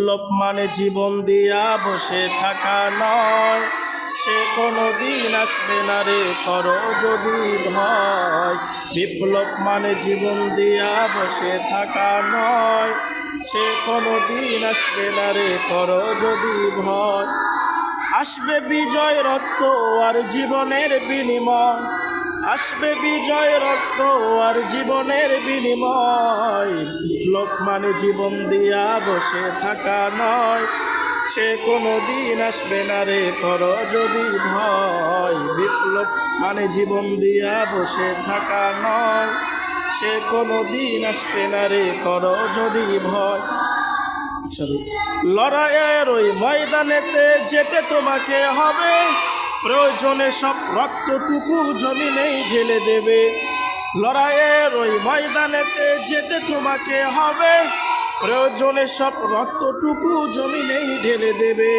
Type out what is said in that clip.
বিপ্লব মানে জীবন দিয়া বসে থাকা নয়, সে কোনো দিন আসবে না রে করো যদি ভয়। বিপ্লব মানে জীবন দিয়া বসে থাকা নয়, সে কোনো দিন আসবে না রে করো যদি ভয়। আসবে বিজয় রক্ত আর জীবনের বিনিময়, আসবে বিজয় রক্ত আর জীবনের বিনিময়। বিপ্লব মানে জীবন দিয়া বসে থাকা নয়, সে কোনো দিন আসবে না রে করো যদি ভয়। বিপ্লব মানে জীবন দিয়া বসে থাকা নয়, সে কোনো দিন আসবে না রে করো যদি ভয়। লড়াইয়ের ওই ময়দানেতে যেতে তোমাকে হবে, প্রয়োজনে সব রক্তটুকু জমিনেই ঢেলে দেবে। লড়াইয়ের ওই ময়দানেতে যেতে তোমাকে হবে, প্রয়োজনে সব রক্তটুকু জমিনেই ঢেলে দেবে।